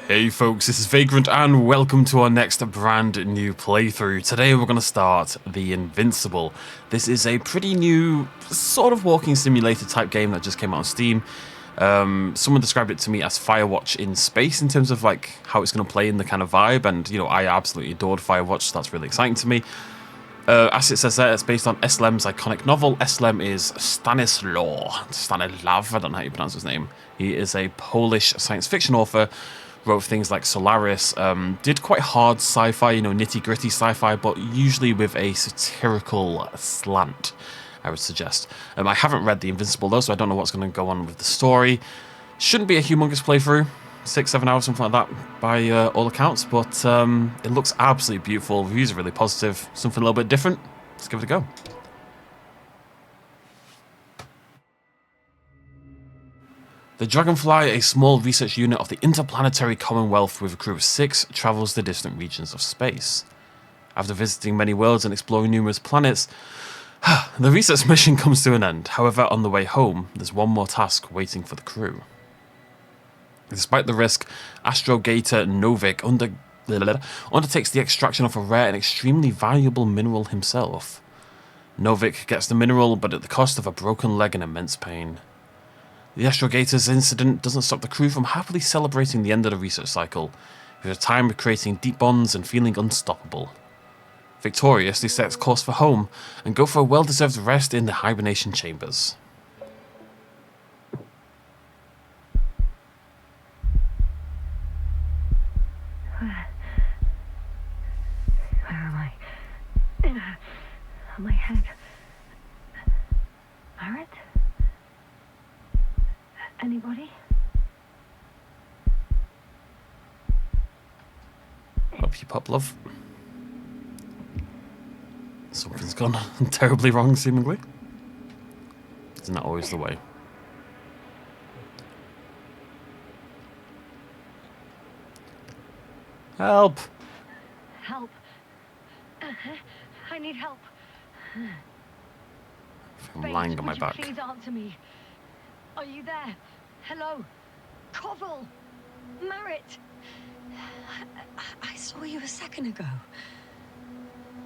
Hey folks, this is Vagrant and welcome to our next brand new playthrough. Today we're going to start The Invincible. This is a pretty new sort of walking simulator type game that just came out on Steam. Someone described it to me as Firewatch in space in terms of like how it's going to play in the kind of vibe, and you know, I absolutely adored Firewatch, so that's really exciting to me. As it says there, it's based on S. Lem's iconic novel. S. Lem is Stanisław, I don't know how you pronounce his name. He is a Polish science fiction author. Wrote things like Solaris, did quite hard sci-fi, you know, nitty-gritty sci-fi, but usually with a satirical slant, I would suggest. I haven't read The Invincible though, so I don't know what's going to go on with the story. Shouldn't be a humongous playthrough, 6-7 hours, something like that, by all accounts, but it looks absolutely beautiful. Reviews are really positive, something a little bit different. Let's give it a go. The Dragonfly, a small research unit of the Interplanetary Commonwealth with a crew of 6, travels to distant regions of space. After visiting many worlds and exploring numerous planets, the research mission comes to an end. However, on the way home, there's one more task waiting for the crew. Despite the risk, astrogator Novik undertakes the extraction of a rare and extremely valuable mineral himself. Novik gets the mineral, but at the cost of a broken leg and immense pain. The astrogator's incident doesn't stop the crew from happily celebrating the end of the research cycle, with a time of creating deep bonds and feeling unstoppable. Victorious, they set course for home and go for a well-deserved rest in the hibernation chambers. Where am I? On my head. Merit? Anybody? Up you pop, love. Something's gone terribly wrong, seemingly. Isn't that always the way? Help! Help. I need help. I'm lying on my Would you back. please answer me. Are you there? Hello? Koval? Merit? I saw you a second ago.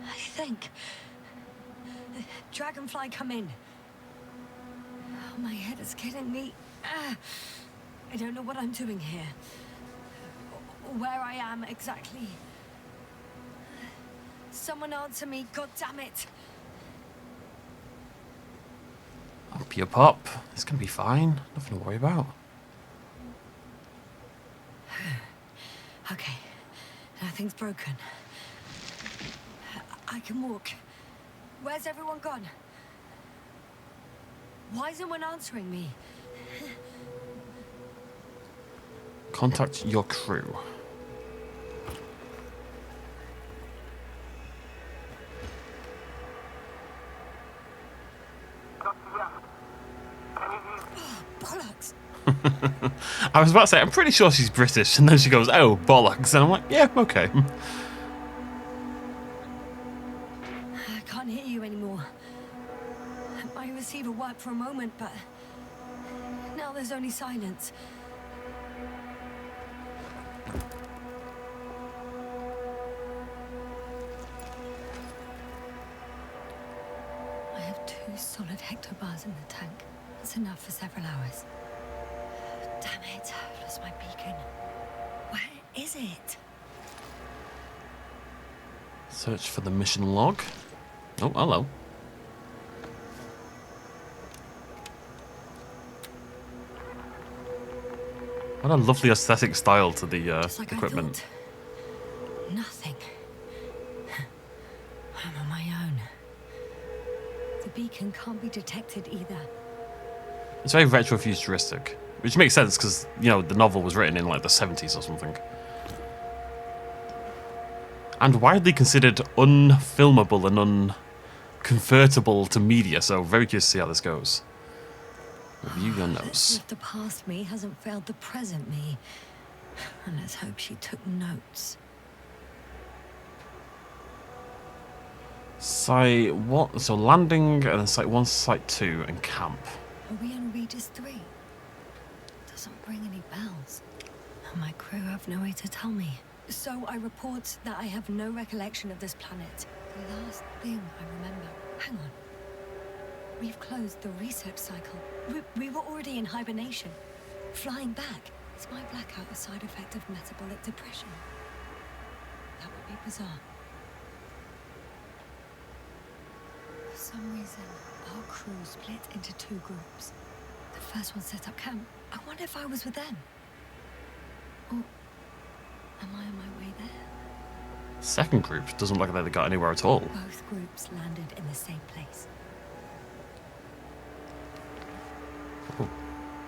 I think. Dragonfly, come in. Oh, my head is killing me. I don't know what I'm doing here. Or where I am exactly. Someone answer me, god damn it. Up your pop. It's gonna be fine. Nothing to worry about. Okay, nothing's broken. I can walk. Where's everyone gone? Why isn't one answering me? Contact your crew. Bollocks! I was about to say, I'm pretty sure she's British, and then she goes, oh, bollocks, and I'm like, yeah, okay. I can't hear you anymore. My receiver worked for a moment, but now there's only silence. I have 2 solid hectobars in the tank. That's enough for several hours. Damn it, I've lost my beacon. Where is it? Search for the mission log. Oh, hello. What a lovely aesthetic style to the Just like equipment. I thought. Nothing. I'm on my own. The beacon can't be detected either. It's very retro-futuristic, which makes sense because, you know, the novel was written in like the 70s or something. And widely considered unfilmable and unconvertible to media, so very curious to see how this goes. Review your notes. If the past me hasn't failed the present me. And let's hope she took notes. Site what? So landing and then site 1, site 2, and camp. Are we on Regis III? Doesn't ring any bells. My crew have no way to tell me. So I report that I have no recollection of this planet. The last thing I remember... Hang on. We've closed the research cycle. We were already in hibernation. Flying back. Is my blackout a side effect of metabolic depression? That would be bizarre. For some reason, our crew split into 2 groups. The first one set up camp. I wonder if I was with them. Or am I on my way there? Second group doesn't look like they got anywhere at all. Both groups landed in the same place. Oh.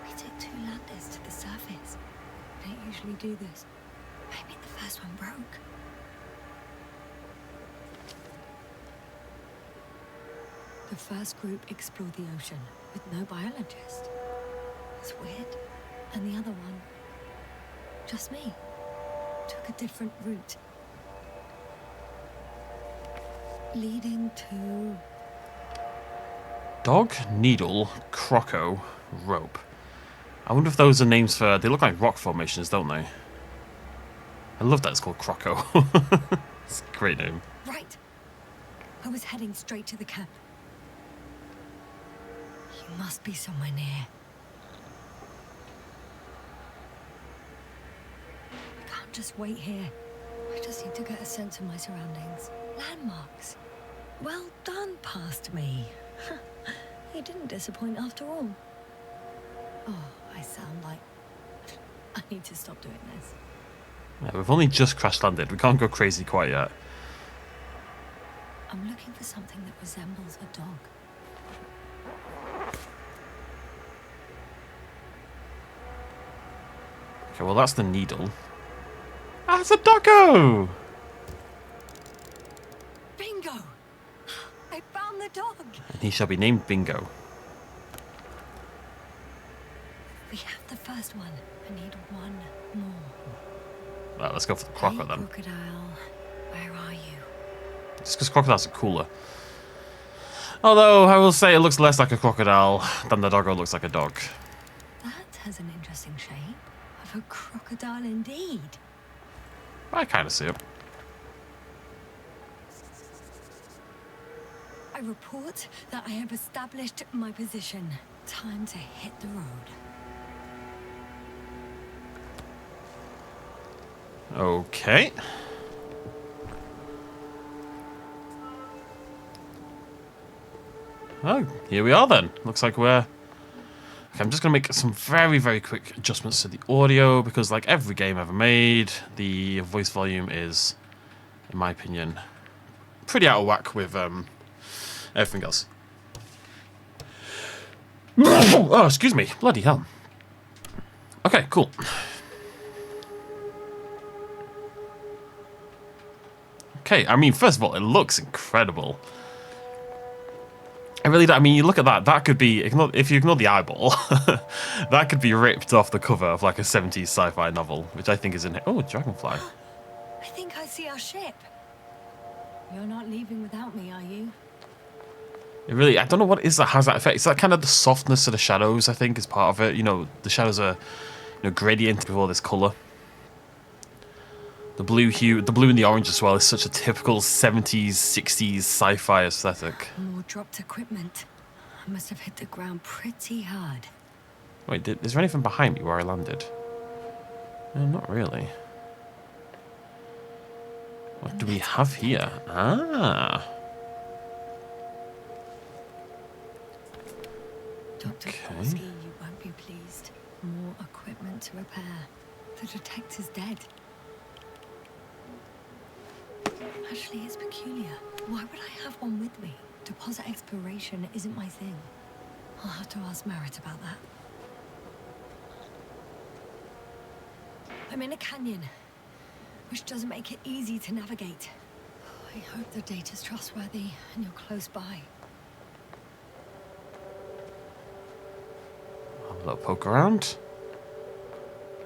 We took 2 landers to the surface. We don't usually do this. Maybe the first one broke. The first group explored the ocean with no biologist. It's weird. And the other one, just me, took a different route. Leading to... Dog, needle, croco, rope. I wonder if those are names for... They look like rock formations, don't they? I love that it's called croco. It's a great name. Right. I was heading straight to the camp. You must be somewhere near. I can't just wait here. I just need to get a sense of my surroundings. Landmarks. Well done, past me. You didn't disappoint after all. Oh, I sound like... I need to stop doing this. Yeah, we've only just crash landed. We can't go crazy quite yet. I'm looking for something that resembles a dog. Okay, well that's the needle. Ah, it's a doggo! Bingo! I found the dog! And he shall be named Bingo. We have the first one. I need one more. Right, let's go for the croco Hey, then. crocodile, where are you? Just because crocodiles are cooler. Although, I will say it looks less like a crocodile than the doggo looks like a dog. That has an interesting shape. Of a crocodile indeed. I kind of see it. I report that I have established my position. Time to hit the road. Okay. Oh, here we are then. Looks like we're... Okay, I'm just going to make some very, very quick adjustments to the audio because like every game ever made, the voice volume is, in my opinion, pretty out of whack with everything else. Oh, excuse me. Bloody hell. Okay, cool. Okay, I mean, first of all, it looks incredible. I really don't. I mean, you look at that. That could be, if you ignore the eyeball, that could be ripped off the cover of like a 70s sci-fi novel, which I think is in. Oh, dragonfly. I think I see our ship. You're not leaving without me, are you? It really, I don't know what is that has that effect. It's that kind of the softness of the shadows, I think, is part of it. You know, the shadows are, gradient with all this color. The blue hue, the blue and the orange as well is such a typical 70s, 60s sci-fi aesthetic. More dropped equipment. I must have hit the ground pretty hard. Wait, is there anything behind me where I landed? No, not really. What do we have here? Ah. Dr. Okay. Polsky, you won't be pleased. More equipment to repair. The detector's dead. Actually, it's peculiar. Why would I have one with me? Deposit exploration isn't my thing. I'll have to ask Merritt about that. I'm in a canyon, which doesn't make it easy to navigate. I hope the data's trustworthy and you're close by. Have a little poke around.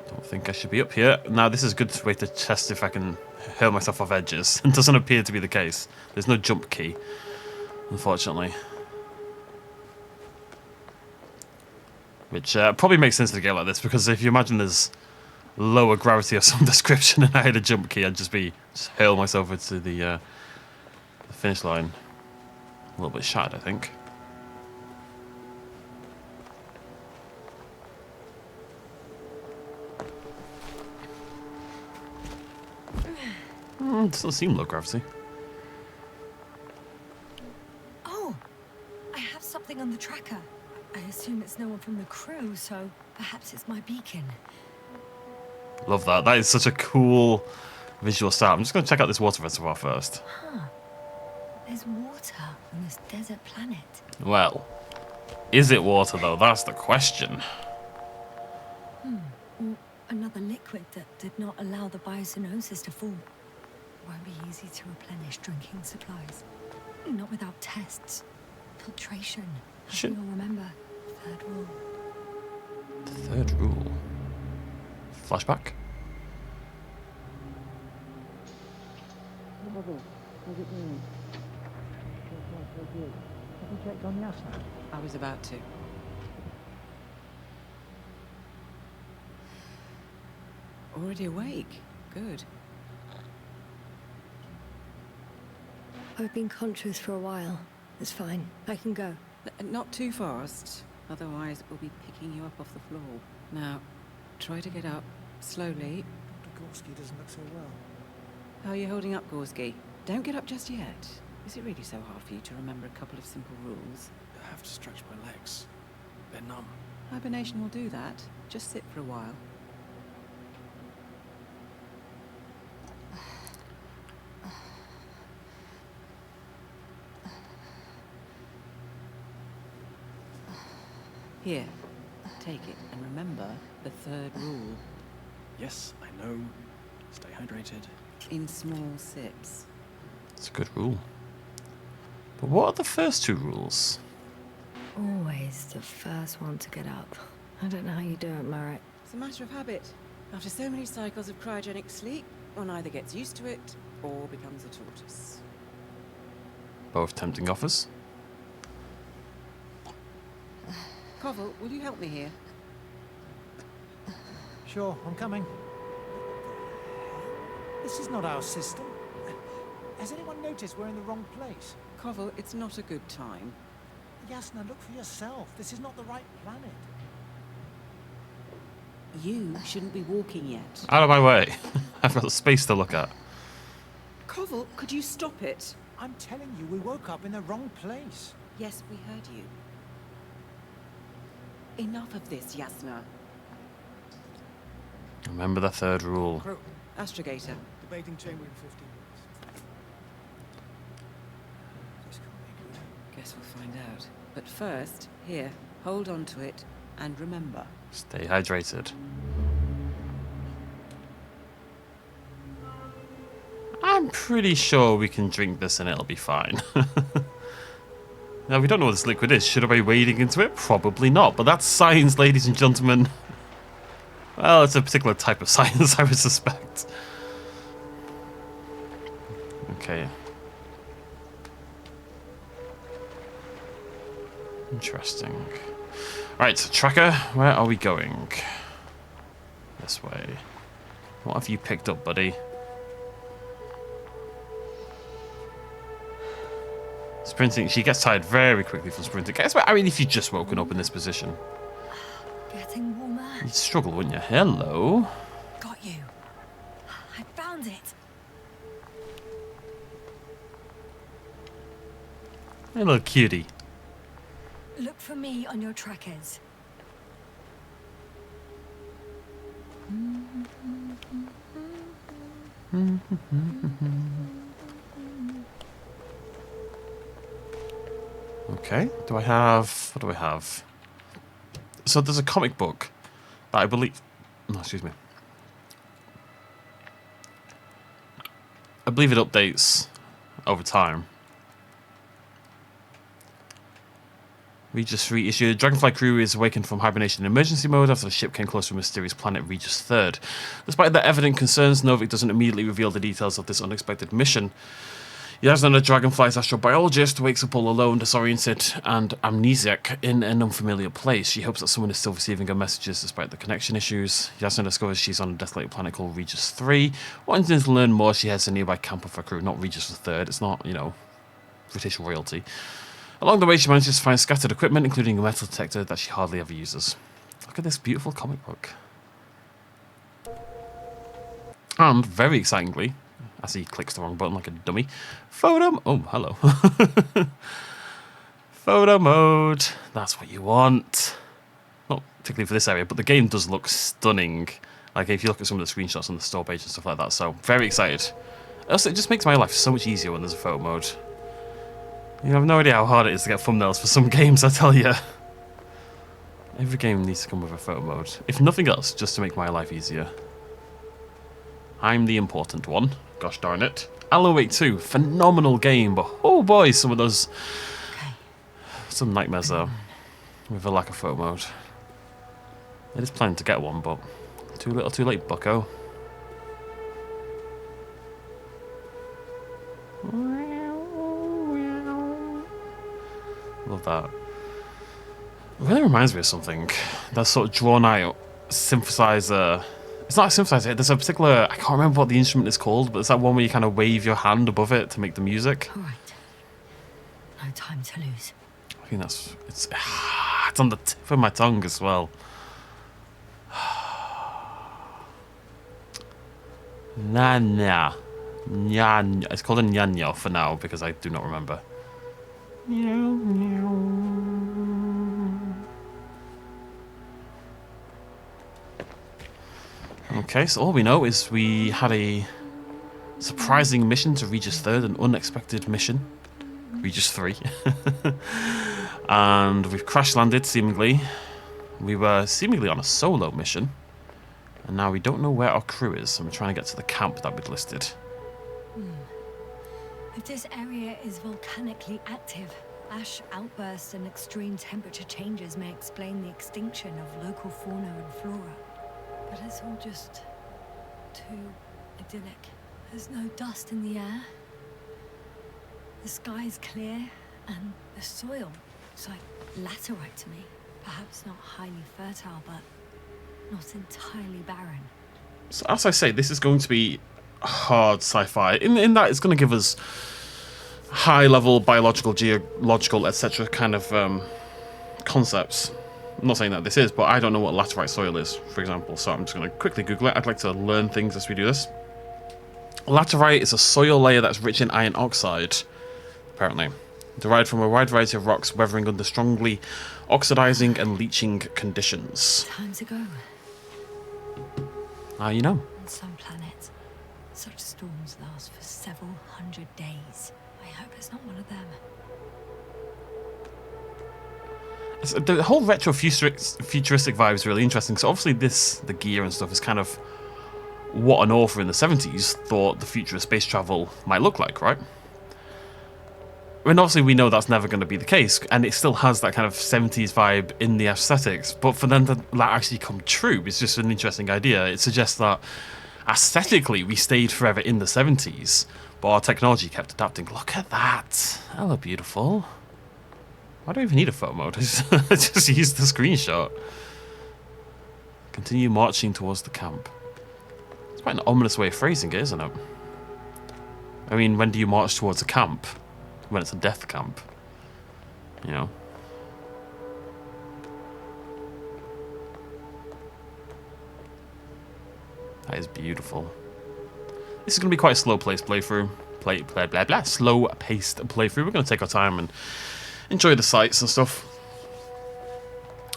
Don't think I should be up here. Now, this is a good way to test if I can hurl myself off edges. It doesn't appear to be the case. There's no jump key, unfortunately. Which probably makes sense in a game like this, because if you imagine there's lower gravity of some description and I had a jump key, I'd just hurl myself into the finish line. A little bit shattered, I think. It doesn't seem low gravity. Oh, I have something on the tracker. I assume it's no one from the crew, so perhaps it's my beacon. Love that. That is such a cool visual start. I'm just going to check out this water reservoir first. Huh. There's water on this desert planet. Well, is it water though? That's the question. Or another liquid that did not allow the biocenosis to fall. Won't be easy to replenish drinking supplies. Not without tests. Filtration. Shit. You'll remember. Third rule. The third rule. Flashback. How's it going? Have you checked on Yasna? I was about to. Already awake? Good. I've been conscious for a while. It's fine. I can go. Not too fast, otherwise we'll be picking you up off the floor. Now, try to get up, slowly. Dr. Gorski doesn't look so well. How are you holding up, Gorski? Don't get up just yet. Is it really so hard for you to remember a couple of simple rules? I have to stretch my legs. They're numb. Hibernation will do that. Just sit for a while. Here, take it, and remember the third rule. Yes, I know. Stay hydrated. In small sips. It's a good rule. But what are the first two rules? Always the first one to get up. I don't know how you do it, Merritt. It's a matter of habit. After so many cycles of cryogenic sleep, one either gets used to it or becomes a tortoise. Both tempting offers. Koval, will you help me here? Sure, I'm coming. This is not our system. Has anyone noticed we're in the wrong place? Koval, it's not a good time. Yasna, look for yourself. This is not the right planet. You shouldn't be walking yet. Out of my way. I've got space to look at. Koval, could you stop it? I'm telling you, we woke up in the wrong place. Yes, we heard you. Enough of this, Yasna. Remember the third rule. Crew, Astrogator. debating chamber in 15 minutes. This can't be good. Guess we'll find out. But first, here, hold on to it and remember. Stay hydrated. I'm pretty sure we can drink this and it'll be fine. Now, we don't know what this liquid is. Should I be wading into it? Probably not. But that's science, ladies and gentlemen. Well, it's a particular type of science, I would suspect. Okay. Interesting. Right, tracker, where are we going? This way. What have you picked up, buddy? Sprinting. She gets tired very quickly from sprinting. I mean, if you'd just woken up in this position, Getting warmer. you'd struggle, wouldn't you? Hello. Got you. I found it. Hey, little cutie. Look for me on your trackers. Okay. Do I have... What do I have? So there's a comic book that I believe... No, excuse me. I believe it updates over time. Regis III issued. Dragonfly crew is awakened from hibernation in emergency mode after the ship came close to a mysterious planet, Regis III. Despite the evident concerns, Novik doesn't immediately reveal the details of this unexpected mission. Yasna, a dragonfly's astrobiologist, wakes up all alone, disoriented and amnesiac in an unfamiliar place. She hopes that someone is still receiving her messages despite the connection issues. Yasna discovers she's on a desolated planet called Regis III. Wanting to learn more, she heads to a nearby camp of her crew. Not Regis III, it's not, you know, British royalty. Along the way, she manages to find scattered equipment, including a metal detector that she hardly ever uses. Look at this beautiful comic book. And, very excitingly, as he clicks the wrong button like a dummy, photo... Oh, hello. Photo mode. That's what you want. Not particularly for this area, but the game does look stunning. Like, if you look at some of the screenshots on the store page and stuff like that. So, very excited. Also, it just makes my life so much easier when there's a photo mode. You have no idea how hard it is to get thumbnails for some games, I tell you. Every game needs to come with a photo mode. If nothing else, just to make my life easier. I'm the important one. Gosh darn it. Alan Wake 2, phenomenal game, but oh boy, some of those... Some nightmares there, with a lack of photo mode. It is planning to get one, but too little too late, bucko. Love that. It really reminds me of something. That sort of drawn out synthesizer. It's not a synthesizer, there's a particular, I can't remember what the instrument is called, but it's that one where you kind of wave your hand above it to make the music. All right. No time to lose. I think that's, it's on the tip of my tongue as well. Nyanya. Nyanya. It's called a Nyanya for now because I do not remember. Okay, so all we know is we had a surprising mission to Regis III, an unexpected mission. Regis III. And we've crash landed, seemingly. We were seemingly on a solo mission. And now we don't know where our crew is, and we're trying to get to the camp that we'd listed. If this area is volcanically active, ash outbursts and extreme temperature changes may explain the extinction of local fauna and flora. But it's all just too idyllic. There's no dust in the air. The sky's clear, and the soil, it's like laterite to me. Perhaps not highly fertile, but not entirely barren. So as I say, this is going to be hard sci-fi. In that it's going to give us high-level biological, geological, etc. kind of concepts. I'm not saying that this is, but I don't know what laterite soil is, for example, so I'm just going to quickly Google it. I'd like to learn things as we do this. Laterite is a soil layer that's rich in iron oxide, apparently. Derived from a wide variety of rocks weathering under strongly oxidizing and leaching conditions. Time to go. Now you know. On some planets, such storms last for several hundred days. I hope it's not one of them. The whole retro futuristic vibe is really interesting. So obviously the gear and stuff is kind of what an author in the 70s thought the future of space travel might look like, right? I mean, obviously we know that's never going to be the case, and it still has that kind of 70s vibe in the aesthetics, but for them to that actually come true is just an interesting idea. It suggests that aesthetically we stayed forever in the 70s, but our technology kept adapting. Look at that. Hello, beautiful. Why do I even need a photo mode? I just used the screenshot. Continue marching towards the camp. It's quite an ominous way of phrasing it, isn't it? I mean, when do you march towards a camp? When it's a death camp. You know? That is beautiful. This is going to be quite a slow-paced playthrough. Slow-paced playthrough. We're going to take our time and enjoy the sights and stuff.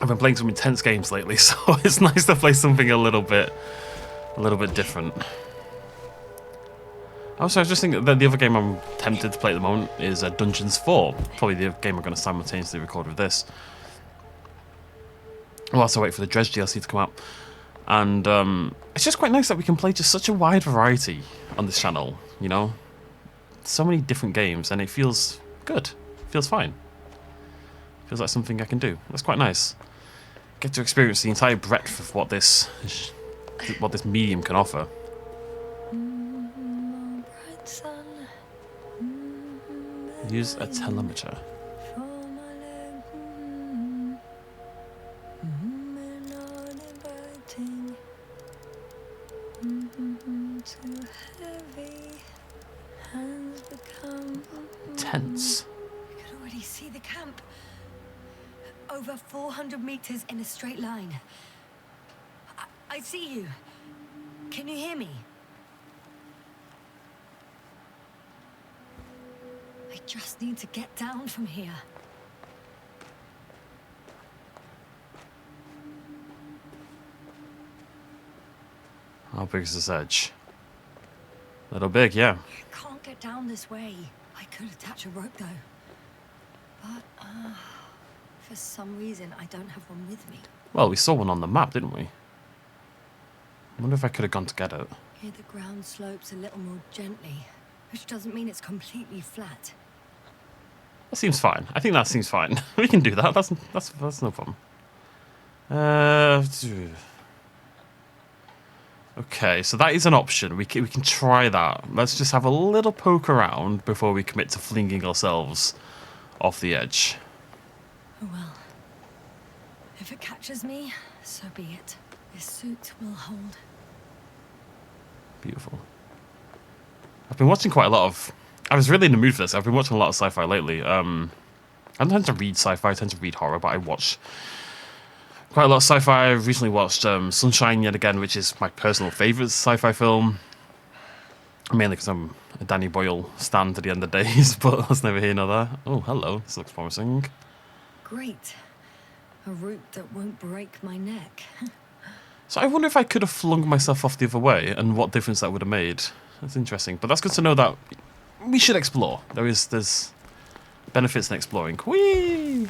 I've been playing some intense games lately, so it's nice to play something a little bit different. Also, I was just thinking that the other game I'm tempted to play at the moment is Dungeons 4. Probably the game I'm going to simultaneously record with this. I'll also wait for the Dredge DLC to come out. And it's just quite nice that we can play just such a wide variety on this channel, you know? So many different games, and it feels good. It feels fine. Feels like something I can do. That's quite nice. Get to experience the entire breadth of what this medium can offer. Bright sun. Use a telemeter. Tense. I can already see the camp. Over 400 meters in a straight line. I see you. Can you hear me? I just need to get down from here. How big is this edge? Little big, yeah. I can't get down this way. I could attach a rope though. But, for some reason, I don't have one with me. Well, we saw one on the map, didn't we? I wonder if I could have gone to get it. Here the ground slopes a little more gently, which doesn't mean it's completely flat. That seems fine. I think that seems fine. We can do that. That's no problem. Okay, so that is an option. We can try that. Let's just have a little poke around before we commit to flinging ourselves off the edge. Oh well. If it catches me, so be it. This suit will hold. Beautiful. I've been watching quite a lot of... I was really in the mood for this. I've been watching a lot of sci-fi lately. I don't tend to read sci-fi, I tend to read horror, but I watch quite a lot of sci-fi. I recently watched Sunshine yet again, which is my personal favourite sci-fi film. Mainly because I'm a Danny Boyle stan to the end of days, but that's neither here nor there. Oh, hello. This looks promising. Great. A route that won't break my neck. So I wonder if I could have flung myself off the other way and what difference that would have made. That's interesting. But that's good to know that we should explore. There's benefits in exploring. Whee!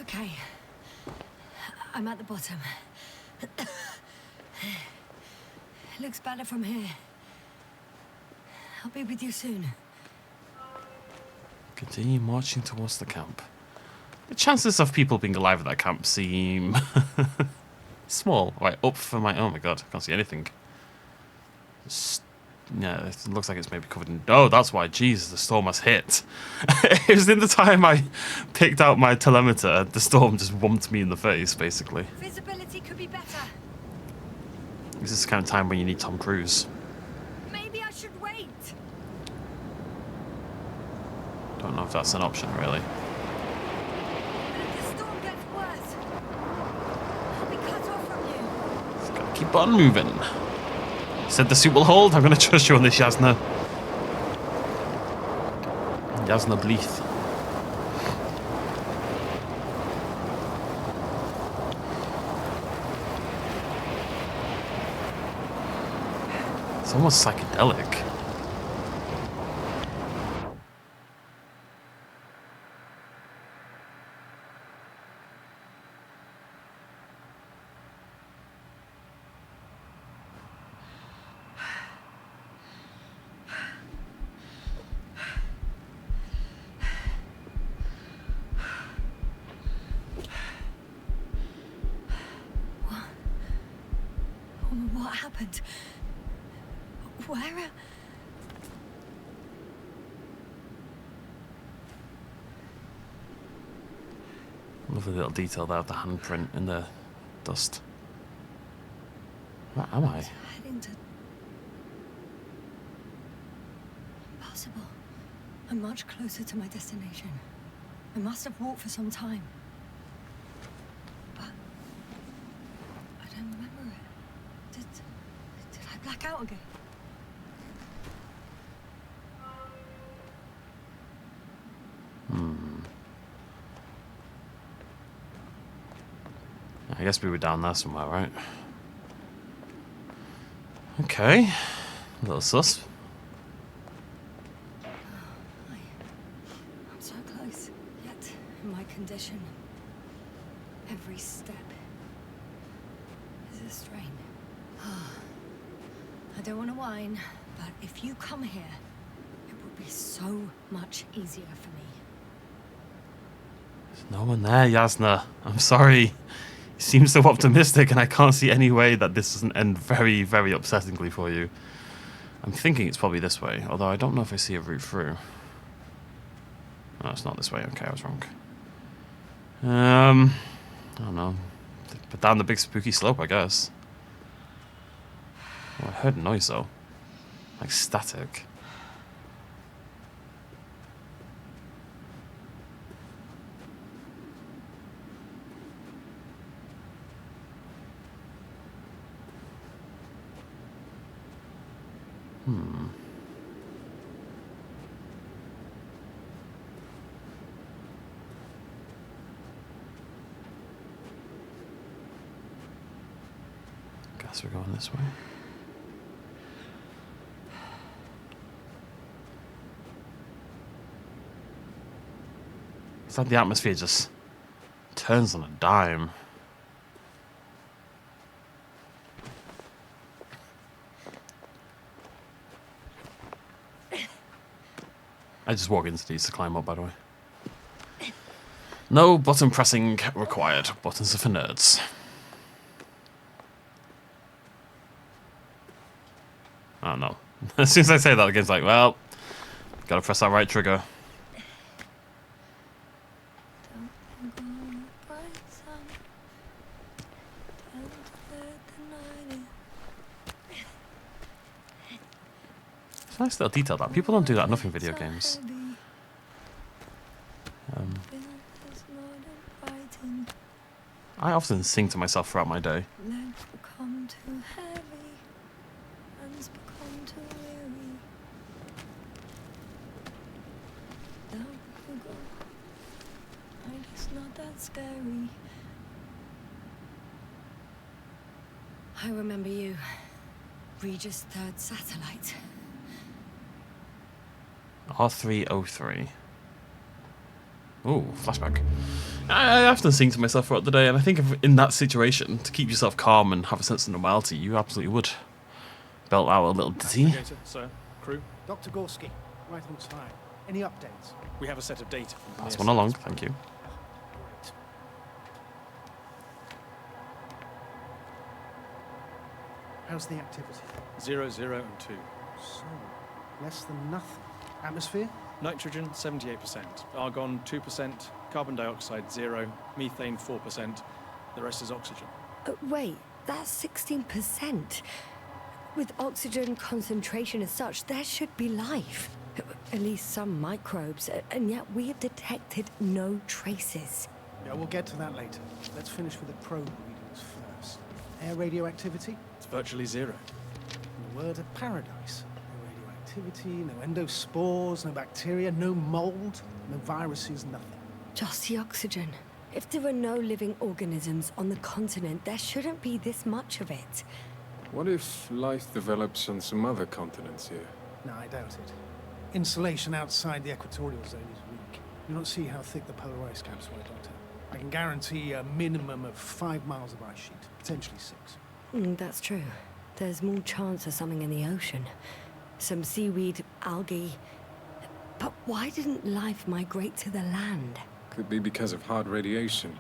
Okay. I'm at the bottom. It looks better from here. I'll be with you soon. Continue marching towards the camp. The chances of people being alive at that camp seem small. Right, up for my... Oh my god, I can't see anything. Yeah, it looks like it's maybe covered in... Oh, that's why. Jesus, the storm has hit. It was in the time I picked out my telemeter, the storm just whumped me in the face, basically. Visibility could be better. This is the kind of time when you need Tom Cruise. Maybe I should wait. Don't know if that's an option, really. But if the storm gets worse, I'll be cut off from you. Just gotta keep on moving. Said the suit will hold. I'm gonna trust you on this, Yasna. Yasna Bleeth. It's almost psychedelic. What happened? Where? Lovely little detail there of the handprint in the dust. Where am I? Heading to... Impossible. I'm much closer to my destination. I must have walked for some time. But... I don't remember it. Did I black out again? I guess we were down there somewhere, right? Okay. A little sus. I'm so close. Yet, in my condition, every step is a strain. I don't want to whine, but if you come here, it would be so much easier for me. There's no one there, Yasna. I'm sorry. You seem so optimistic, and I can't see any way that this doesn't end very, very upsettingly for you. I'm thinking it's probably this way, although I don't know if I see a route through. No, it's not this way. Okay, I was wrong. I don't know. But down the big spooky slope, I guess. Oh, I heard a noise though. Like static. Guess we're going this way. It's like the atmosphere just turns on a dime. I just walk into these to climb up, by the way. No button pressing required. Buttons are for nerds. Oh no. As soon as I say that, the game's like, well, gotta press that right trigger. It's a nice little detail that people don't do that enough in video games. I often sing to myself throughout my day. Legs become too heavy, hands become too weary. Down we go. And it's not that scary. I remember you. Regis III satellite. R303. Ooh, flashback. I often sing to myself throughout the day, and I think if in that situation, to keep yourself calm and have a sense of normality, you absolutely would belt out a little ditty. Sir, crew. Dr. Gorski, right on time. Any updates? We have a set of data from the Pass near one along, surface. thank you. Great. How's the activity? 0, 0, and 2. So, less than nothing. Atmosphere? Nitrogen 78%, argon 2%, carbon dioxide 0, methane 4%. The rest is oxygen. Wait, that's 16%. With oxygen concentration as such, there should be life. At least some microbes, and yet we have detected no traces. Yeah, we'll get to that later. Let's finish with the probe readings first. Air radioactivity? It's virtually 0. In the word of paradise. No radioactivity, no endospores, no bacteria, no mold, no viruses, nothing. Just the oxygen. If there are no living organisms on the continent, there shouldn't be this much of it. What if life develops on some other continents here? No, I doubt it. Insulation outside the equatorial zone is weak. You don't see how thick the polar ice caps were, Doctor. I can guarantee a minimum of 5 miles of ice sheet, potentially 6. That's true. There's more chance of something in the ocean. Some seaweed, algae. But why didn't life migrate to the land? Could be because of hard radiation.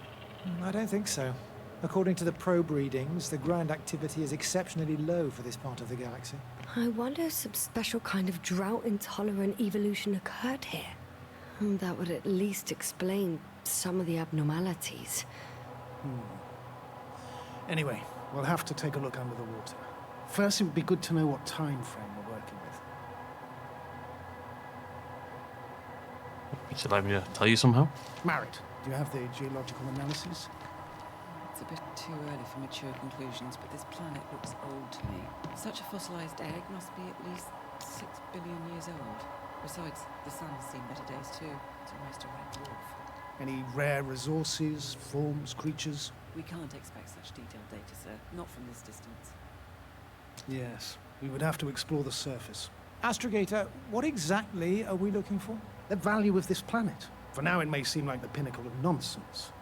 I don't think so. According to the probe readings, the ground activity is exceptionally low for this part of the galaxy. I wonder if some special kind of drought-intolerant evolution occurred here. That would at least explain some of the abnormalities. Anyway, we'll have to take a look under the water. First, it would be good to know what time frame we're working with. Would you like me to tell you somehow? Marit, do you have the geological analysis? It's a bit too early for mature conclusions, but this planet looks old to me. Such a fossilized egg must be at least 6 billion years old. Besides, the sun has seen better days too. It's almost a red dwarf. Any rare resources, forms, creatures? We can't expect such detailed data, sir. Not from this distance. Yes, we would have to explore the surface. Astrogator, what exactly are we looking for? The value of this planet. For now, it may seem like the pinnacle of nonsense.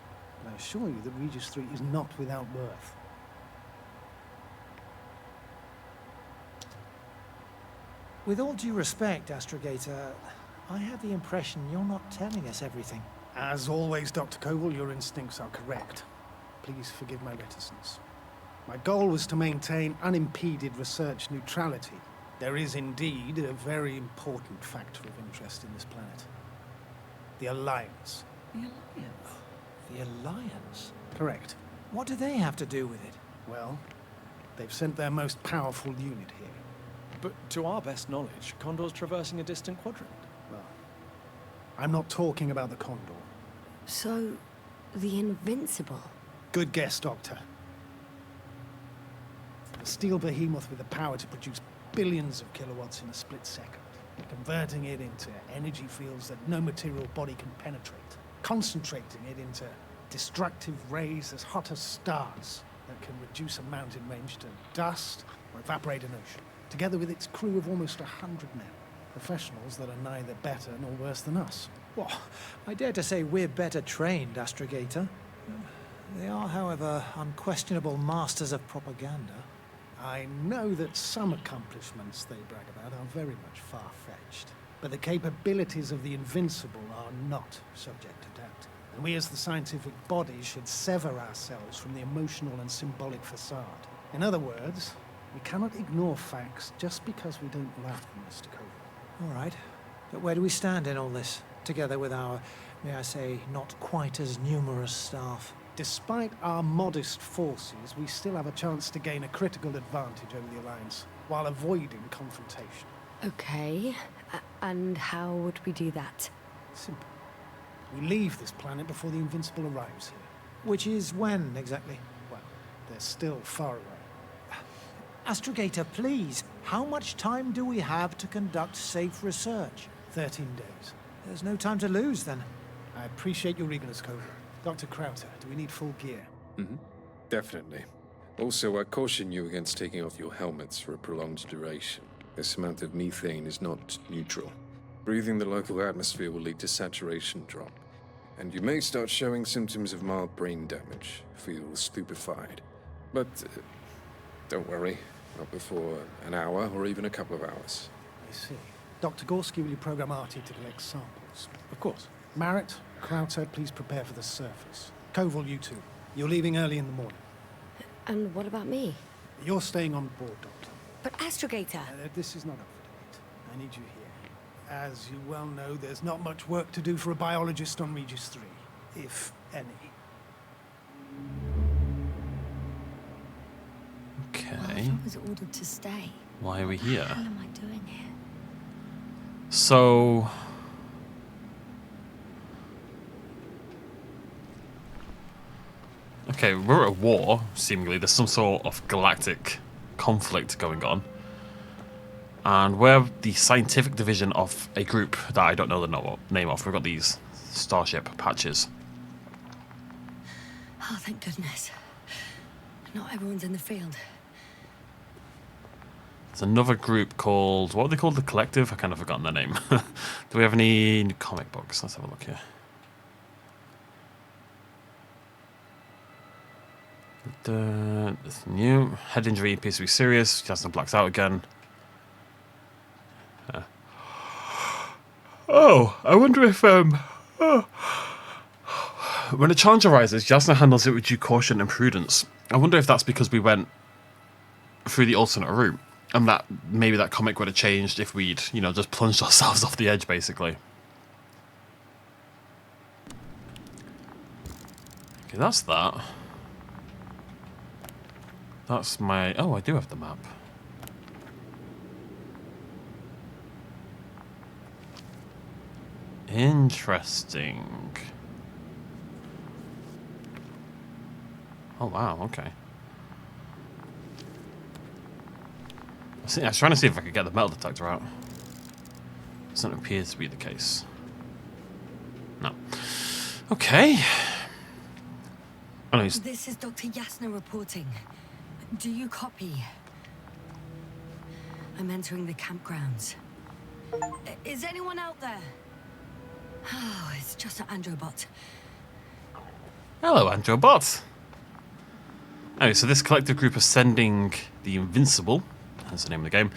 But I assure you that Regis III is not without worth. With all due respect, Astrogator, I have the impression you're not telling us everything. As always, Dr. Koval, your instincts are correct. Please forgive my reticence. My goal was to maintain unimpeded research neutrality. There is indeed a very important factor of interest in this planet. The Alliance. The Alliance? The Alliance? Correct. What do they have to do with it? Well, they've sent their most powerful unit here. But to our best knowledge, Condor's traversing a distant quadrant. Well, I'm not talking about the Condor. So, the Invincible. Good guess, Doctor. A steel behemoth with the power to produce billions of kilowatts in a split second, converting it into energy fields that no material body can penetrate, concentrating it into destructive rays as hot as stars that can reduce a mountain range to dust or evaporate an ocean, together with its crew of almost 100 men, professionals that are neither better nor worse than us. Well, I dare to say we're better trained, Astrogator. They are, however, unquestionable masters of propaganda. I know that some accomplishments they brag about are very much far-fetched, but the capabilities of the Invincible are not subject to doubt. And we as the scientific body should sever ourselves from the emotional and symbolic facade. In other words, we cannot ignore facts just because we don't like them, Mr. Covey. All right. But where do we stand in all this, together with our, may I say, not quite as numerous staff? Despite our modest forces, we still have a chance to gain a critical advantage over the Alliance, while avoiding confrontation. Okay, and how would we do that? Simple. We leave this planet before the Invincible arrives here. Which is when, exactly? Well, they're still far away. Astrogator, please, how much time do we have to conduct safe research? 13 days. There's no time to lose, then. I appreciate your eagerness, Covey. Dr. Crowther, do we need full gear? Definitely. Also, I caution you against taking off your helmets for a prolonged duration. This amount of methane is not neutral. Breathing the local atmosphere will lead to saturation drop, and you may start showing symptoms of mild brain damage, feel stupefied. But don't worry, not before an hour or even a couple of hours. I see. Dr. Gorski, will you program Artie to collect samples? Of course. Marrett, Crowther, please prepare for the surface. Koval, you two. You're leaving early in the morning. And what about me? You're staying on board, Doctor. But Astrogator! This is not up for debate. I need you here. As you well know, there's not much work to do for a biologist on Regis III, if any. Okay. Well, if I was ordered to stay, Why are we what here? the hell am I doing here? So... Okay, we're at war, seemingly. There's some sort of galactic conflict going on. And we're the scientific division of a group that I don't know the name of. We've got these starship patches. Oh, thank goodness. Not everyone's in the field. There's another group called... What are they called? The Collective? I kind of forgotten their name. Do we have any comic books? Let's have a look here. This new head injury appears to be serious. Yasna blacks out again. Oh, I wonder if when a challenge arises, Yasna handles it with due caution and prudence. I wonder if that's because we went through the alternate route, and that maybe that comic would have changed if we'd, you know, just plunged ourselves off the edge, basically. Okay, that's that. That's my... Oh, I do have the map. Interesting. Oh, wow, okay. I was trying to see if I could get the metal detector out. Doesn't appear to be the case. No. Okay. Oh, no, he's... This is Dr. Yasna reporting. Do you copy? I'm entering the campgrounds. Is anyone out there? Oh, it's just an Androbot. Hello, Androbot. Anyway, so this collective group is sending the Invincible, that's the name of the game,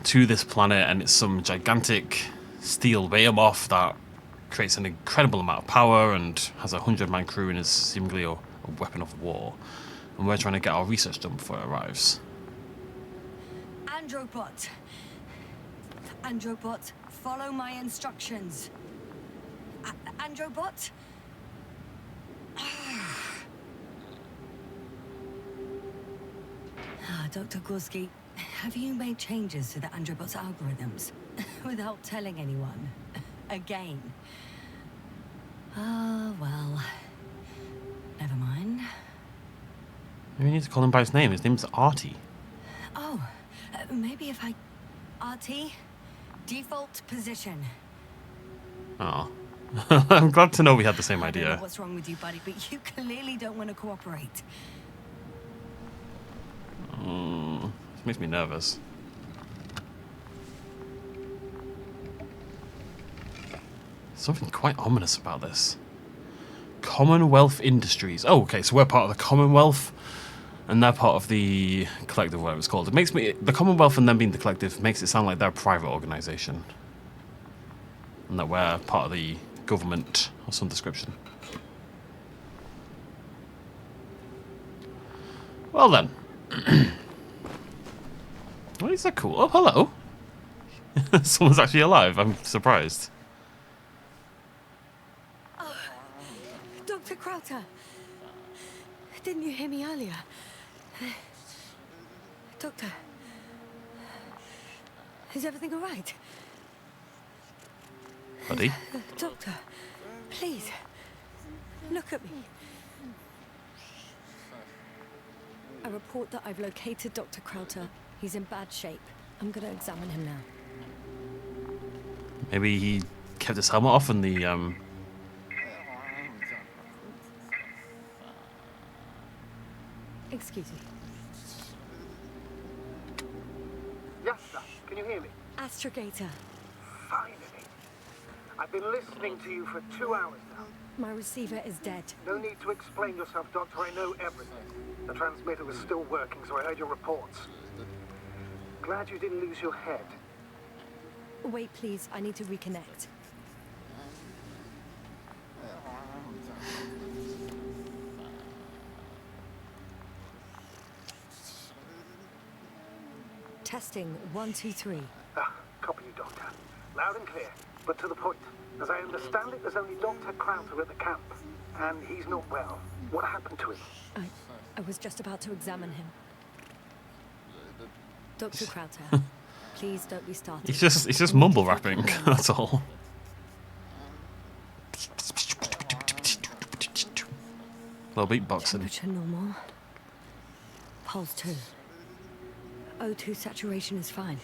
to this planet, and it's some gigantic steel behemoth that creates an incredible amount of power and has a 100-man crew and is seemingly a weapon of war. And we're trying to get our research done before it arrives. Androbot, Androbot, follow my instructions. Androbot? Dr. Gorski, have you made changes to the Androbot's algorithms without telling anyone? Again? Well, never mind. We need to call him by his name. His name's Artie. Oh, maybe if I... RT? Default position. Oh. I'm glad to know we had the same I don't know idea. what's wrong with you, buddy, but you clearly don't want to cooperate. This makes me nervous. Something quite ominous about this. Commonwealth Industries. Oh, okay, so we're part of the Commonwealth, and they're part of the collective, whatever it's called. It makes me... The Commonwealth and them being the collective makes it sound like they're a private organisation. And that we're part of the government or some description. Well then. Well, is that cool? Oh, hello. Someone's actually alive. I'm surprised. Dr. Crowther, didn't you hear me earlier? Doctor, is everything all right? Buddy. Doctor, please, look at me. I report that I've located Dr. Crowther. He's in bad shape. I'm going to examine him now. Maybe he kept his helmet off and the Excuse me. Yasna, can you hear me? Astrogator, Finally. I've been listening to you for 2 hours now. my receiver is dead. No need to explain yourself, Doctor. I know everything. The transmitter was still working, so I heard your reports. Glad you didn't lose your head. Wait, please. I need to reconnect. Testing 1, 2, 3. Copy you, Doctor. Loud and clear, but to the point. As I understand it, there's only Dr. Crowther at the camp, and he's not well. What happened to him? I was just about to examine him. Dr. Crowther, please don't be startled. he's just mumble rapping. That's all. Little beatboxing. Temperature normal. Pulse 2. O2 saturation is fine.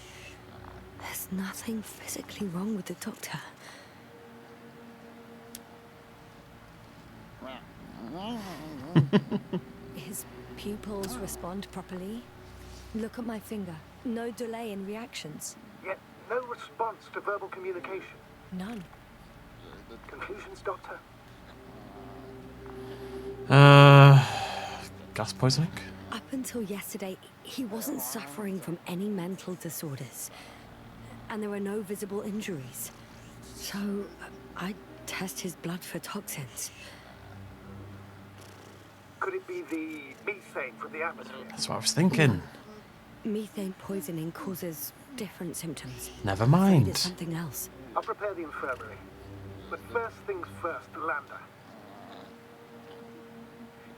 There's nothing physically wrong with the doctor. His pupils respond properly. Look at my finger. No delay in reactions. Yet no response to verbal communication. None. Conclusions, Doctor? Gas poisoning? Up until yesterday, he wasn't suffering from any mental disorders. And there were no visible injuries. So, I test his blood for toxins. Could it be the methane from the atmosphere? That's what I was thinking. Methane poisoning causes different symptoms. Never I'm afraid mind. it's something else. I'll prepare the infirmary. But first things first, the lander.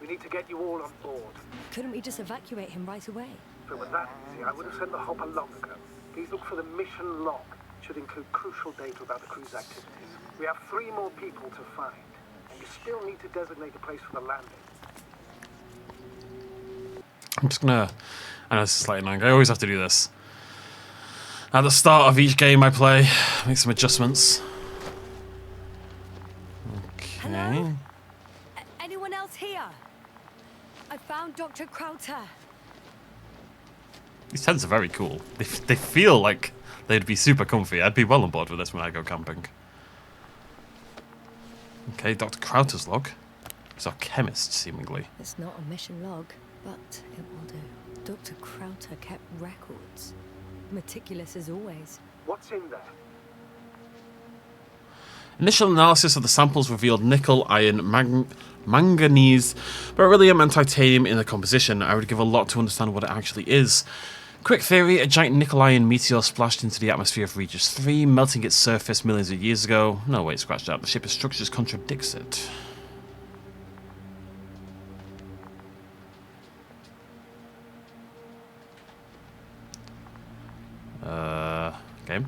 We need to get you all on board. Couldn't we just evacuate him right away? If it were that easy, I would have sent the hopper long ago. Please look for the mission log. It should include crucial data about the crew's activities. We have 3 more people to find, and you still need to designate a place for the landing. I'm just gonna... I know this is slightly annoying. I always have to do this. At the start of each game I play, make some adjustments. Okay. Hello? Anyone else here? I found Dr. Crowther. These tents are very cool. They feel like they'd be super comfy. I'd be well on board with this when I go camping. Okay, Dr. Crowther's log. He's our chemist, seemingly. It's not a mission log, but it will do. Dr. Crowther kept records. Meticulous as always. What's in there? Initial analysis of the samples revealed nickel, iron, manganese, beryllium and titanium in the composition. I would give a lot to understand what it actually is. Quick theory, a giant Nicolayan meteor splashed into the atmosphere of Regis III, melting its surface millions of years ago. No, wait, scratch that. The ship's structures contradicts it. Okay.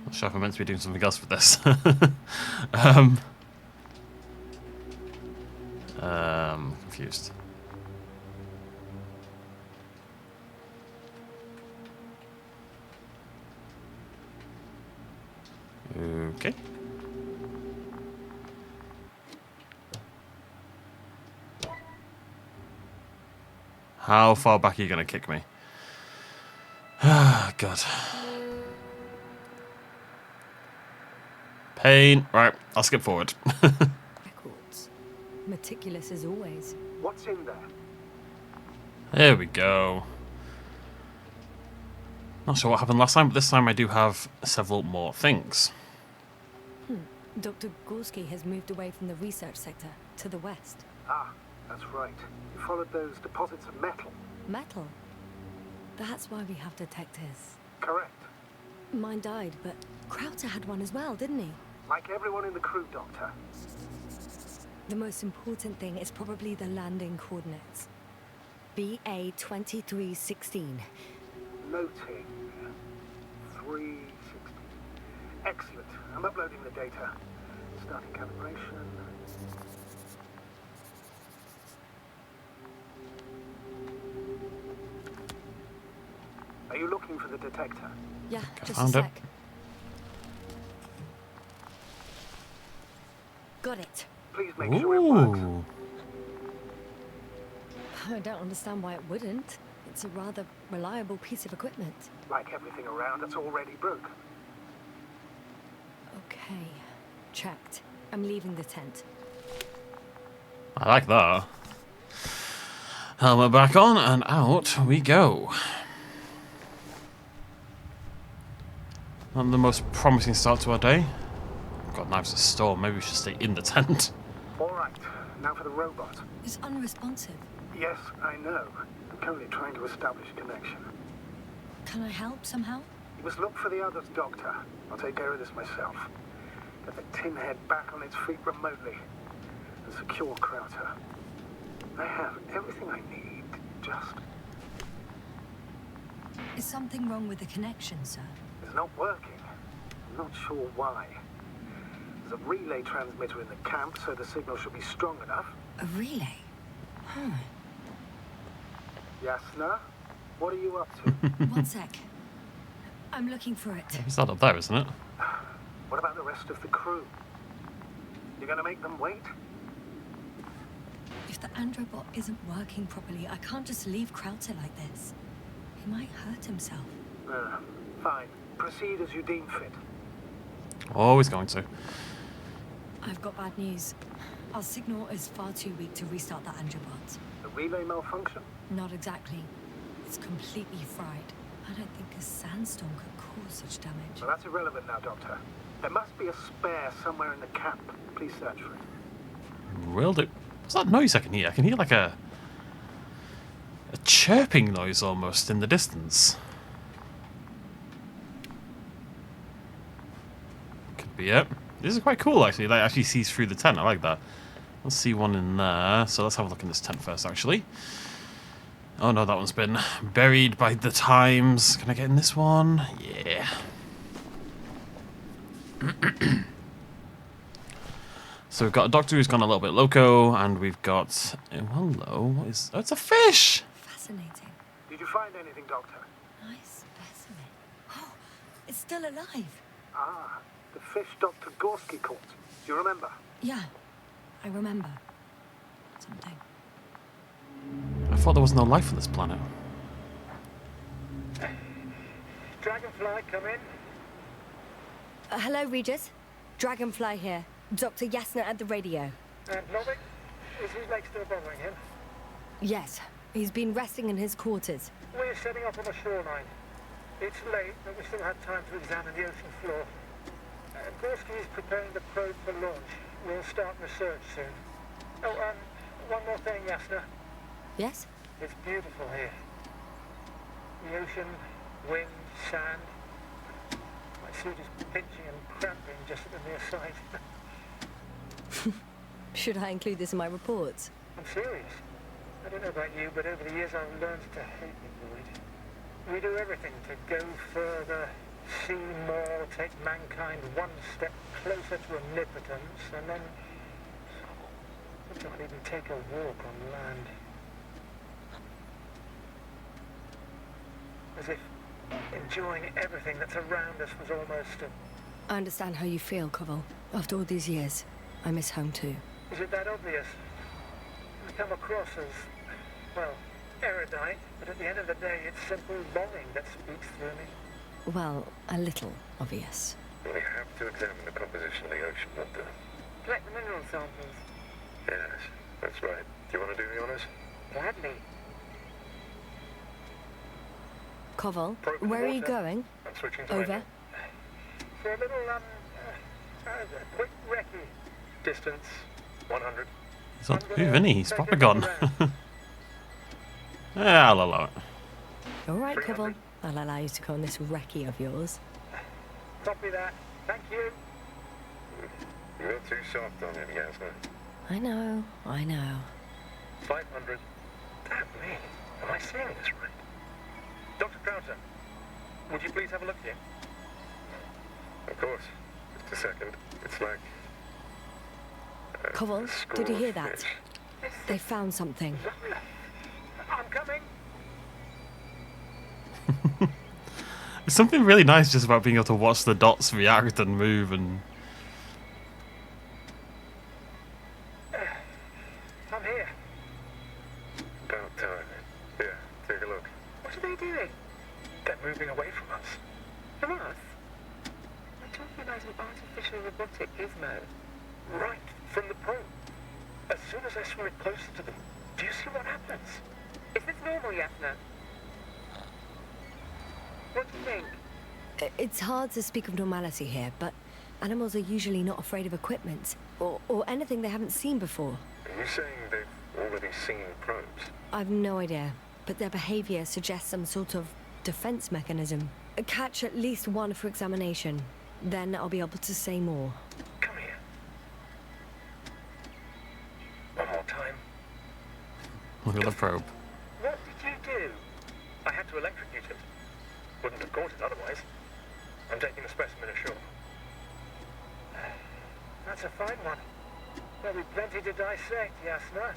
Not sure if I'm meant to be doing something else with this. Confused. Okay. How far back are you going to kick me? Ah, God. Pain. Right, I'll skip forward. Records. Meticulous as always. What's in there? There we go. Not sure what happened last time, but this time I do have several more things. Dr. Gorski has moved away from the research sector to the west. Ah, that's right. You followed those deposits of metal. Metal? That's why we have detectors. Correct. Mine died, but Krauter had one as well, didn't he? Like everyone in the crew, Doctor. The most important thing is probably the landing coordinates. BA 2316. Noting. 360. Excellent. I'm uploading the data. Starting calibration. Are you looking for the detector? Yeah, just a found it. sec. Got it. Please make sure it works. Ooh. I don't understand why it wouldn't. It's a rather reliable piece of equipment. Like everything around, it's already broke. Okay, checked. I'm leaving the tent. I like that. Helmet back on and out we go. Not the most promising start to our day. We've got knives to store. Maybe we should stay in the tent. All right, now for the robot. It's unresponsive. Yes, I know. I'm currently trying to establish a connection. Can I help somehow? You must look for the others, Doctor. I'll take care of this myself. Get the tin head back on its feet remotely and secure Krauter. I have everything I need. Just... Is something wrong with the connection, sir? It's not working. I'm not sure why. There's a relay transmitter in the camp, so the signal should be strong enough. A relay? Hmm. Yasna, what are you up to? One sec. I'm looking for it. It's that up there, isn't it? What about the rest of the crew? You're gonna make them wait? If the androbot isn't working properly, I can't just leave Krauter like this. He might hurt himself. Fine. Proceed as you deem fit. Always going to. I've got bad news. Our signal is far too weak to restart the androbot. The relay malfunction? Not exactly. It's completely fried. I don't think a sandstorm could cause such damage. Well, that's irrelevant now, Doctor. There must be a spare somewhere in the camp. Please search for it. Will do. What's that noise I can hear? I can hear like a chirping noise almost in the distance. Could be it. This is quite cool actually. That actually sees through the tent. I like that. Let's see one in there. So let's have a look in this tent first actually. Oh no, that one's been buried by the times. Can I get in this one? Yeah. So we've got a doctor who's gone a little bit loco, and we've got... Oh, hello, what is... Oh, it's a fish! Fascinating. Did you find anything, Doctor? Nice specimen. Oh, it's still alive. Ah, the fish Dr. Gorski caught. Do you remember? Yeah, I remember. Something. I thought there was no life on this planet. Dragonfly, come in. Hello, Regis. Dragonfly here. Dr. Yasna at the radio. Novik, is his leg still bothering him? Yes, he's been resting in his quarters. We're setting up on the shoreline. It's late, but we still have time to examine the ocean floor. Gorski is preparing the probe for launch. we'll start research soon. Oh, one more thing, Yasna. Yes? It's beautiful here. The ocean, wind, sand. My suit is pinching and cramping just at the mere sight. Should I include this in my reports? I'm serious. I don't know about you, but over the years I've learned to hate the void. We do everything to go further, see more, take mankind one step closer to omnipotence, and then we can't even take a walk on land. As if enjoying everything that's around us was almost a... I understand how you feel, Koval. After all these years, I miss home too. Is it that obvious? I come across as, well, erudite, but at the end of the day, it's simple longing that speaks through me. Well, a little obvious. We have to examine the composition of the ocean water. Collect the mineral samples. Yes, that's right. Do you want to do the honors? Gladly. Koval, Broken where are you water. going? I'm switching to Over. radio. For a little, quick recce. Distance 100. He's on the move, isn't he? He's proper gone. Yeah, I'll allow it. All right, 300. Koval. I'll allow you to go on this recce of yours. Copy that. Thank you. You're too soft on him, Yasna. I know, I know. 500. Damn me. Am I saying this right? Dr. Crowther, would you please have a look here? Of course. Just a second. It's like... Koval, did you hear that? fish. They found something. I'm coming. There's something really nice just about being able to watch the dots react and move and... I'm here. About time. Here, take a look. What are they doing? They're moving away from us. From us? We're talking about an artificial robotic gizmo. Right from the probe. As soon as I swim it closer to them, do you see what happens? Is this normal, Yasna? What do you think? It's hard to speak of normality here, but animals are usually not afraid of equipment or anything they haven't seen before. Are you saying they've already seen probes? I've no idea, but their behavior suggests some sort of defense mechanism. Catch at least one for examination. Then I'll be able to say more. Come here. One more time. Look at the probe. What did you do? I had to electrocute it. Wouldn't have caught it otherwise. I'm taking the specimen ashore. That's a fine one. There'll be plenty to dissect, Yasna.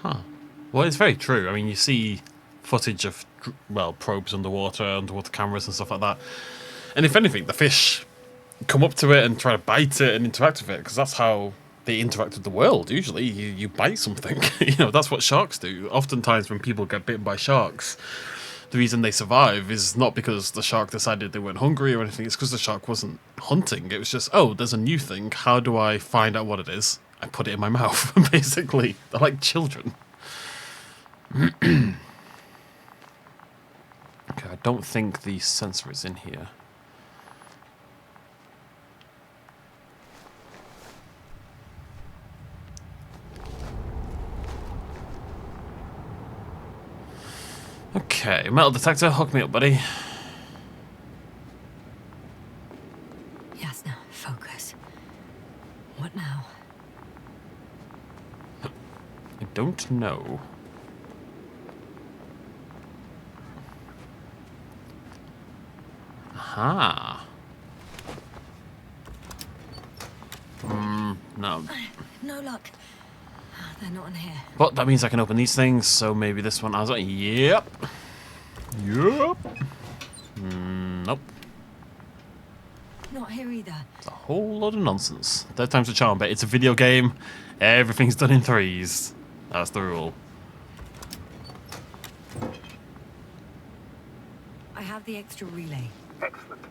Huh. Well, it's very true. I mean, you see footage of, well, probes underwater cameras and stuff like that. And if anything, the fish come up to it and try to bite it and interact with it, because that's how they interact with the world. Usually, you bite something. You know, that's what sharks do. Oftentimes, when people get bitten by sharks, the reason they survive is not because the shark decided they weren't hungry or anything. It's because the shark wasn't hunting. It was just, oh, there's a new thing. How do I find out what it is? I put it in my mouth, basically. They're like children. Okay, I don't think the sensor is in here. Okay, metal detector, hook me up, buddy. Yasna, focus. What now? I don't know. Aha. No. No luck. They're not in here. But that means I can open these things, so maybe this one has it. Yep. Yep. Nope. Not here either. It's a whole lot of nonsense. Third time's a charm, but it's a video game. Everything's done in threes. That's the rule. I have the extra relay. Excellent.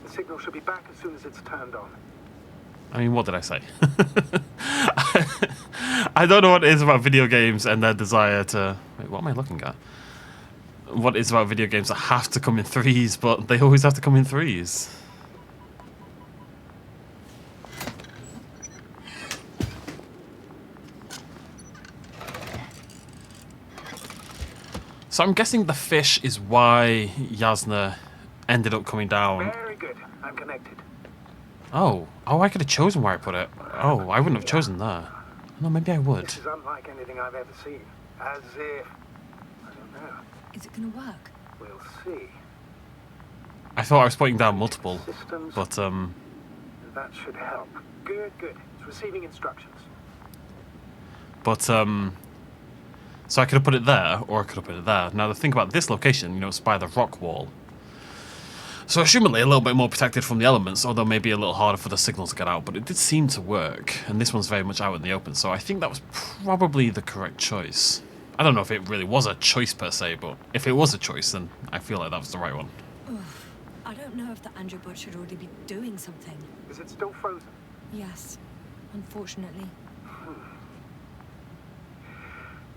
The signal should be back as soon as it's turned on. I mean, what did I say? I don't know what it is about video games and their desire to... Wait, what am I looking at? what it is about video games that have to come in threes, but they always have to come in threes. So I'm guessing the fish is why Yasna ended up coming down. Very good. I'm connected. Oh, I could have chosen where I put it. Oh, I wouldn't have chosen there. No, maybe I would. This is unlike anything I've ever seen. As if... I don't know. Is it gonna work? We'll see. I thought I was putting down multiple, Systems. but That should help. Good, good. It's receiving instructions. so I could have put it there, or I could have put it there. Now the thing about this location, you know, it's by the rock wall. So assumedly a little bit more protected from the elements, although maybe a little harder for the signal to get out, but it did seem to work, and this one's very much out in the open, so I think that was probably the correct choice. I don't know if it really was a choice per se, but if it was a choice, then I feel like that was the right one. Oof. I don't know if the androbot should already be doing something. Is it still frozen? Yes, unfortunately.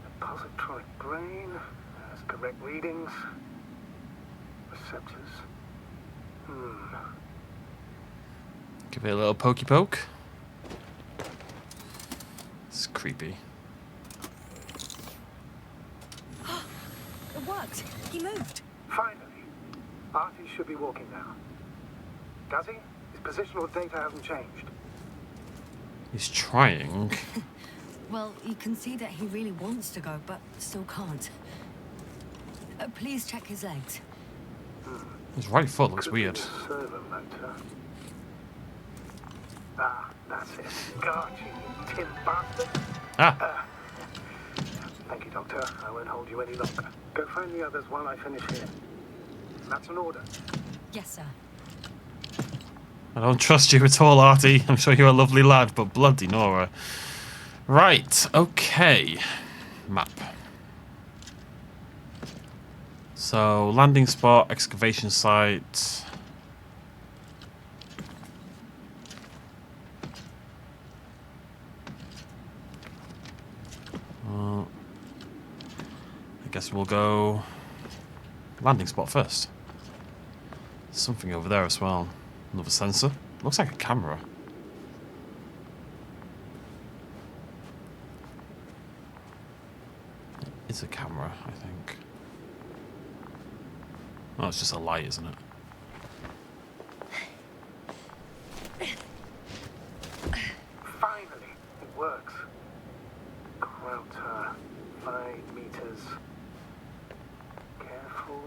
The positronic brain has correct readings. Receptors. Give it a little pokey poke. It's creepy. It worked. He moved. Finally. Artie should be walking now. Does he? His positional data hasn't changed. He's trying. Well, you can see that he really wants to go, but still can't. Please check his legs. His right foot looks Could be weird. the servo motor. Ah, that's it. Got you, tin bastard. Ah! Thank you, Doctor. I won't hold you any longer. Go find the others while I finish here. That's an order. Yes, sir. I don't trust you at all, Artie. I'm sure you're a lovely lad, but bloody Nora. Right, okay. Map. So, landing spot, excavation site. I guess we'll go landing spot first. Something over there as well. Another sensor. Looks like a camera. It's a camera, I think. Oh, it's just a light, isn't it? Finally, it works. Crowter, 5 meters. Careful.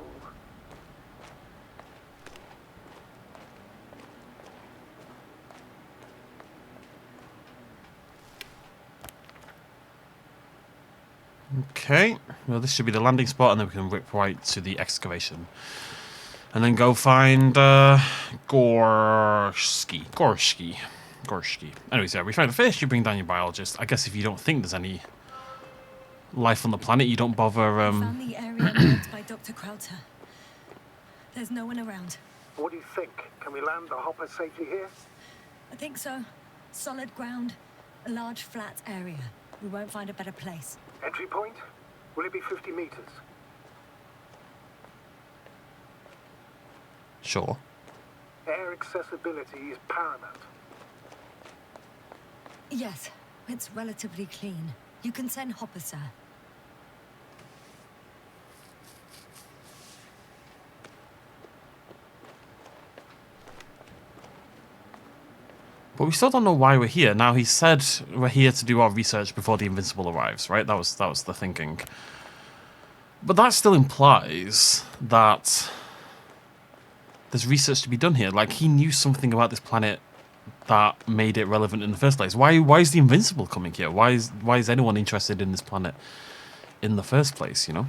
Okay, well this should be the landing spot, and then we can rip right to the excavation. And then go find Gorski. Anyways, yeah, we found a fish, you bring down your biologist. I guess if you don't think there's any life on the planet, you don't bother... Found the area marked by Dr. Crowther. There's no one around. What do you think? Can we land the hopper safely here? I think so. Solid ground, a large flat area. We won't find a better place. Entry point? Will it be 50 meters? Sure. Air accessibility is paramount. Yes, it's relatively clean. You can send Hopper, sir. But we still don't know why we're here. Now, he said we're here to do our research before the Invincible arrives, right? That was the thinking. But that still implies that there's research to be done here. Like, he knew something about this planet that made it relevant in the first place. Why is the Invincible coming here? Why is anyone interested in this planet in the first place, you know?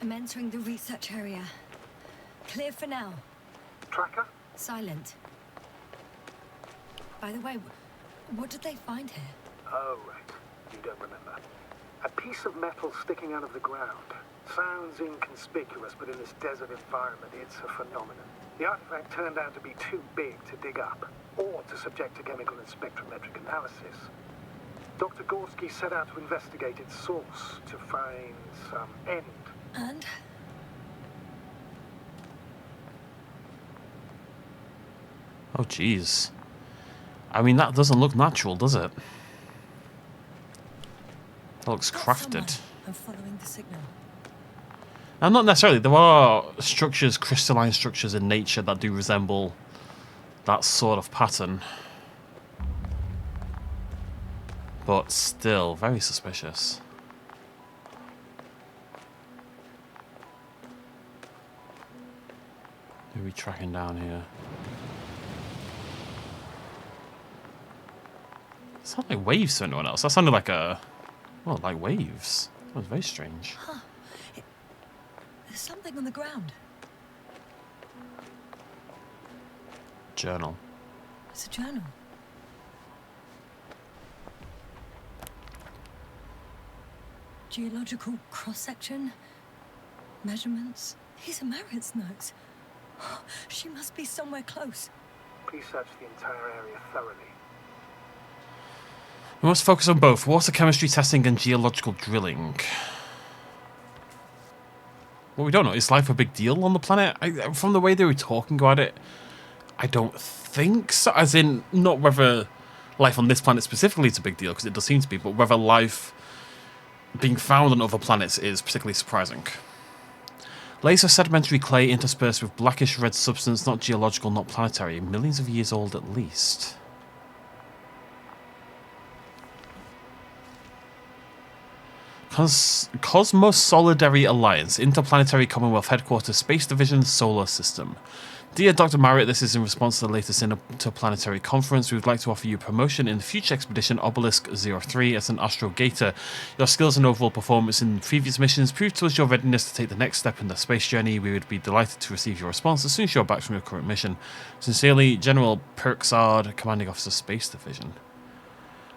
I'm entering the research area. Clear for now. Tracker? Silent. By the way, what did they find here? Oh, right. You don't remember. A piece of metal sticking out of the ground. Sounds inconspicuous, but in this desert environment, it's a phenomenon. The artifact turned out to be too big to dig up, or to subject to chemical and spectrometric analysis. Dr. Gorski set out to investigate its source, to find some end. And? Oh, jeez. I mean, that doesn't look natural, does it? That looks crafted. I'm following the signal. And not necessarily. There are structures, crystalline structures in nature that do resemble that sort of pattern. But still, very suspicious. Who are we tracking down here? It sounded like waves to anyone else. That sounded like a... well, like waves. That was very strange. Huh. There's something on the ground. Journal. It's a journal. Geological cross-section. Measurements. These are Marit's notes. She must be somewhere close. Please search the entire area thoroughly. We must focus on both water chemistry testing and geological drilling. What we don't know, is life a big deal on the planet? From the way they were talking about it, I don't think so. As in, not whether life on this planet specifically is a big deal, because it does seem to be, but whether life being found on other planets is particularly surprising. Layers of sedimentary clay interspersed with blackish red substance, not geological, not planetary, millions of years old at least. Cosmos Solidary Alliance, Interplanetary Commonwealth Headquarters, Space Division, Solar System. Dear Dr. Marriott, this is in response to the latest interplanetary conference. We would like to offer you promotion in the future expedition Obelisk 03 as an astrogator. Your skills and overall performance in previous missions prove to us your readiness to take the next step in the space journey. We would be delighted to receive your response as soon as you're back from your current mission. Sincerely, General Perksard, Commanding Officer, Space Division.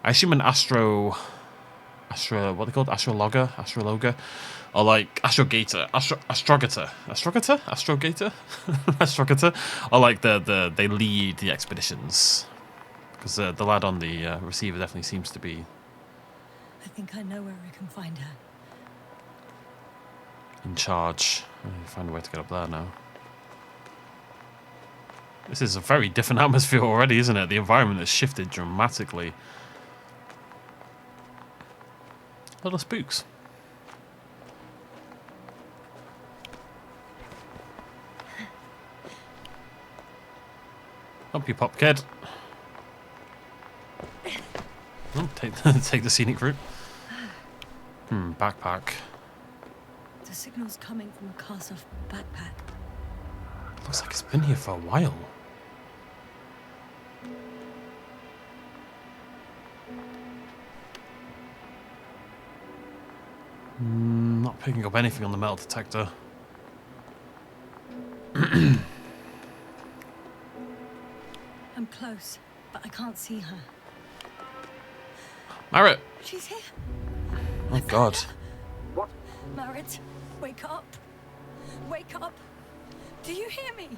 I assume an what are they called? Astrologer? Or like Astrogator. Astrogator? Or like they lead the expeditions. Because the lad on the receiver definitely seems to be... I think I know where I can find her. in charge. I need to find a way to get up there now. This is a very different atmosphere already, isn't it? The environment has shifted dramatically. Little spooks. Up you pop, kid. Oh, take the scenic route. Backpack. The signal's coming from a cast-off backpack. Looks like it's been here for a while. Not picking up anything on the metal detector. I'm close, but I can't see her. Marriott! She's here. Oh God. What? Marit, wake up. Wake up. Do you hear me?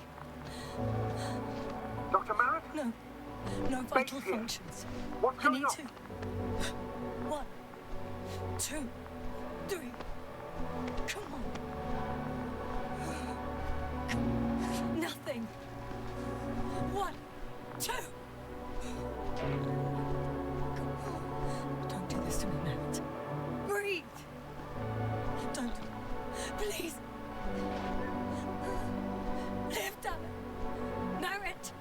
Dr. Marriott? No. No vital Space here. functions. What's I going need on? to. 1, 2, 3. Come on. Nothing. 1, 2. Don't do this to me, Marit. Breathe. Don't. Please. Live, damn it. Marit.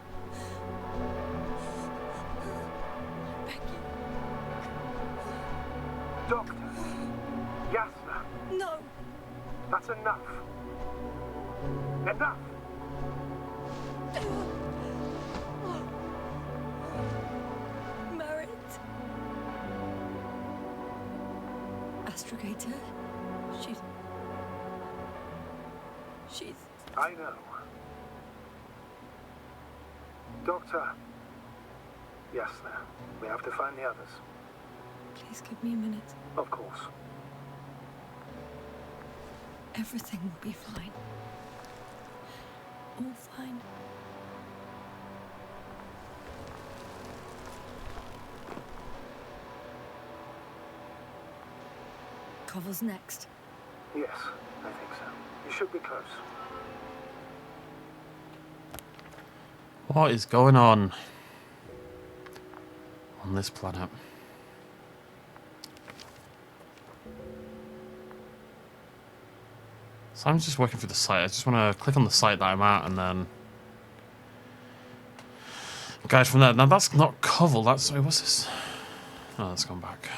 Beg you. Doctor. Yasna. No. That's enough. Enough. Marit. Astrogator. She's... I know. Doctor. Yasna. We have to find the others. Please give me a minute. Of course. Everything will be fine. All fine. Cover's next. Yes, I think so. You should be close. What is going on this planet? So I'm just working through the site. I just want to click on the site that I'm at and then guide from there. Now that's not Koval. That's, sorry, what's this? Oh, let's go back.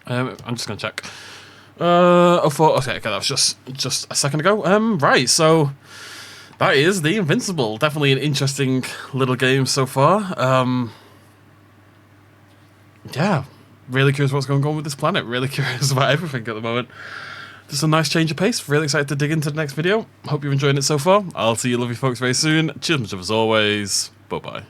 I'm just gonna check. Okay, that was just a second ago. Right, so that is the Invincible. Definitely an interesting little game so far. Yeah, really curious what's going on with this planet. Really curious about everything at the moment. Just a nice change of pace. Really excited to dig into the next video. Hope you're enjoying it so far. I'll see you lovely folks very soon. Cheers much as always. Bye bye.